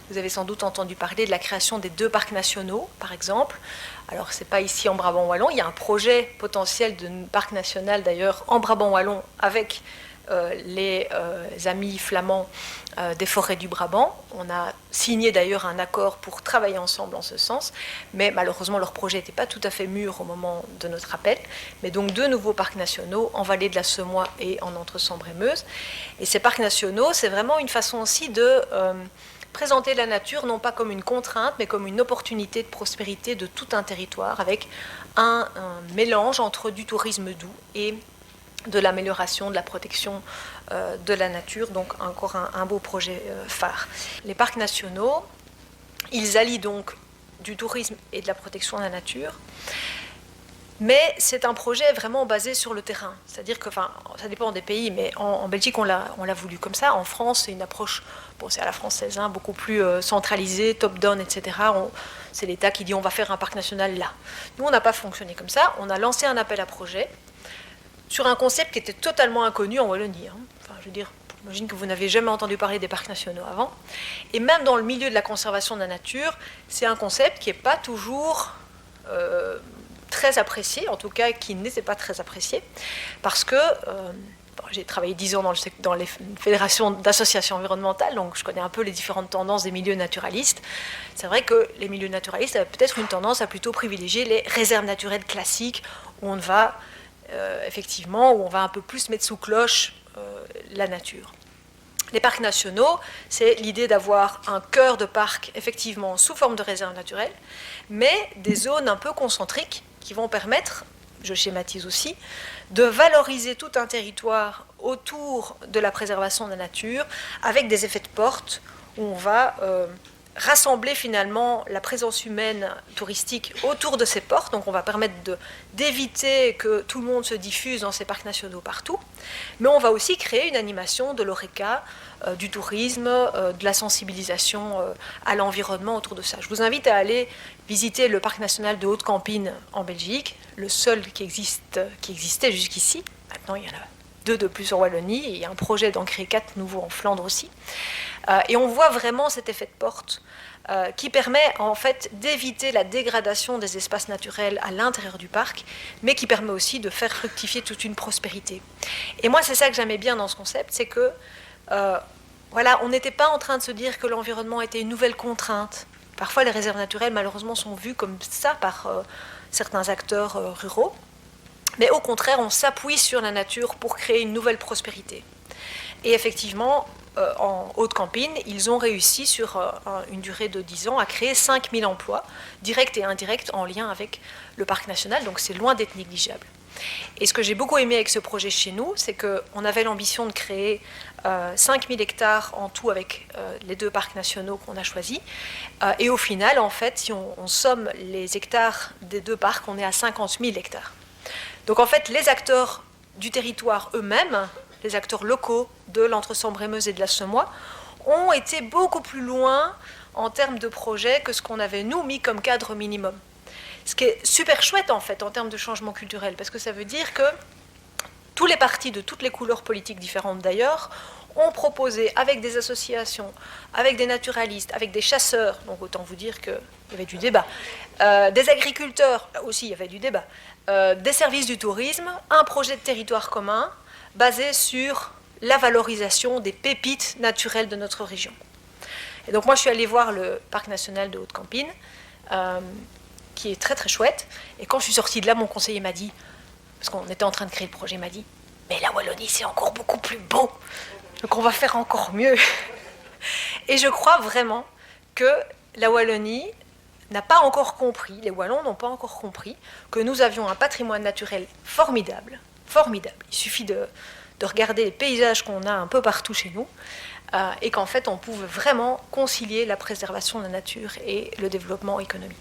Vous avez sans doute entendu parler de la création des 2 parcs nationaux, par exemple. Alors, ce n'est pas ici en Brabant-Wallon. Il y a un projet potentiel de parc national, d'ailleurs, en Brabant-Wallon, avec les amis flamands des forêts du Brabant. On a signé d'ailleurs un accord pour travailler ensemble en ce sens, mais malheureusement leur projet n'était pas tout à fait mûr au moment de notre appel. Mais donc 2 nouveaux parcs nationaux en vallée de la Semois et en Entre-Sambre-et-Meuse. Et ces parcs nationaux, c'est vraiment une façon aussi de présenter la nature non pas comme une contrainte, mais comme une opportunité de prospérité de tout un territoire, avec un mélange entre du tourisme doux et de l'amélioration de la protection de la nature, donc encore un beau projet phare. Les parcs nationaux, ils allient donc du tourisme et de la protection de la nature, mais c'est un projet vraiment basé sur le terrain. C'est-à-dire que, enfin, ça dépend des pays, mais en Belgique, on l'a voulu comme ça. En France, c'est une approche, bon, c'est à la française, hein, beaucoup plus centralisée, top-down, etc. C'est l'État qui dit on va faire un parc national là. Nous, on n'a pas fonctionné comme ça. On a lancé un appel à projet sur un concept qui était totalement inconnu en Wallonie. Hein. Enfin, je veux dire, j'imagine que vous n'avez jamais entendu parler des parcs nationaux avant. Et même dans le milieu de la conservation de la nature, c'est un concept qui n'est pas toujours très apprécié, en tout cas qui n'était pas très apprécié, parce que j'ai travaillé 10 ans dans les fédérations d'associations environnementales, donc je connais un peu les différentes tendances des milieux naturalistes. C'est vrai que les milieux naturalistes avaient peut-être une tendance à plutôt privilégier les réserves naturelles classiques, où on va effectivement, où on va un peu plus mettre sous cloche la nature. Les parcs nationaux, c'est l'idée d'avoir un cœur de parc, effectivement, sous forme de réserve naturelle, mais des zones un peu concentriques qui vont permettre, je schématise aussi, de valoriser tout un territoire autour de la préservation de la nature, avec des effets de porte, où on va rassembler finalement la présence humaine touristique autour de ces portes. Donc on va permettre d'éviter que tout le monde se diffuse dans ces parcs nationaux partout, mais on va aussi créer une animation de l'ORECA, du tourisme, de la sensibilisation à l'environnement autour de ça. Je vous invite à aller visiter le parc national de Haute-Campine en Belgique, le seul qui existait jusqu'ici. Maintenant il y en a 2 de plus en Wallonie, et il y a un projet d'en créer 4 nouveaux en Flandre aussi. Et on voit vraiment cet effet de porte qui permet en fait d'éviter la dégradation des espaces naturels à l'intérieur du parc, mais qui permet aussi de faire fructifier toute une prospérité. Et moi, c'est ça que j'aimais bien dans ce concept, c'est que voilà, on n'était pas en train de se dire que l'environnement était une nouvelle contrainte. Parfois, les réserves naturelles, malheureusement, sont vues comme ça par certains acteurs ruraux. Mais au contraire, on s'appuie sur la nature pour créer une nouvelle prospérité. Et effectivement, en Haute-Campine, ils ont réussi sur une durée de 10 ans à créer 5000 emplois, directs et indirects, en lien avec le parc national, donc c'est loin d'être négligeable. Et ce que j'ai beaucoup aimé avec ce projet chez nous, c'est qu'on avait l'ambition de créer 5000 hectares en tout avec les 2 parcs nationaux qu'on a choisis. Et au final, en fait, si on somme les hectares des 2 parcs, on est à 50 000 hectares. Donc en fait, les acteurs du territoire eux-mêmes, les acteurs locaux de l'Entre-Sambre-et-Meuse et de la Semois, ont été beaucoup plus loin en termes de projet que ce qu'on avait nous mis comme cadre minimum. Ce qui est super chouette en fait en termes de changement culturel, parce que ça veut dire que tous les partis de toutes les couleurs politiques différentes d'ailleurs ont proposé avec des associations, avec des naturalistes, avec des chasseurs, donc autant vous dire qu'il y avait du débat, des agriculteurs, là aussi il y avait du débat, des services du tourisme, un projet de territoire commun basé sur la valorisation des pépites naturelles de notre région. Et donc moi je suis allée voir le parc national de Haute-Campine, qui est très très chouette, et quand je suis sortie de là, mon conseiller m'a dit, parce qu'on était en train de créer le projet, m'a dit « Mais la Wallonie, c'est encore beaucoup plus beau, donc on va faire encore mieux ». Et je crois vraiment que la Wallonie n'a pas encore compris, les Wallons n'ont pas encore compris que nous avions un patrimoine naturel formidable, formidable. Il suffit de regarder les paysages qu'on a un peu partout chez nous, et qu'en fait on pouvait vraiment concilier la préservation de la nature et le développement économique.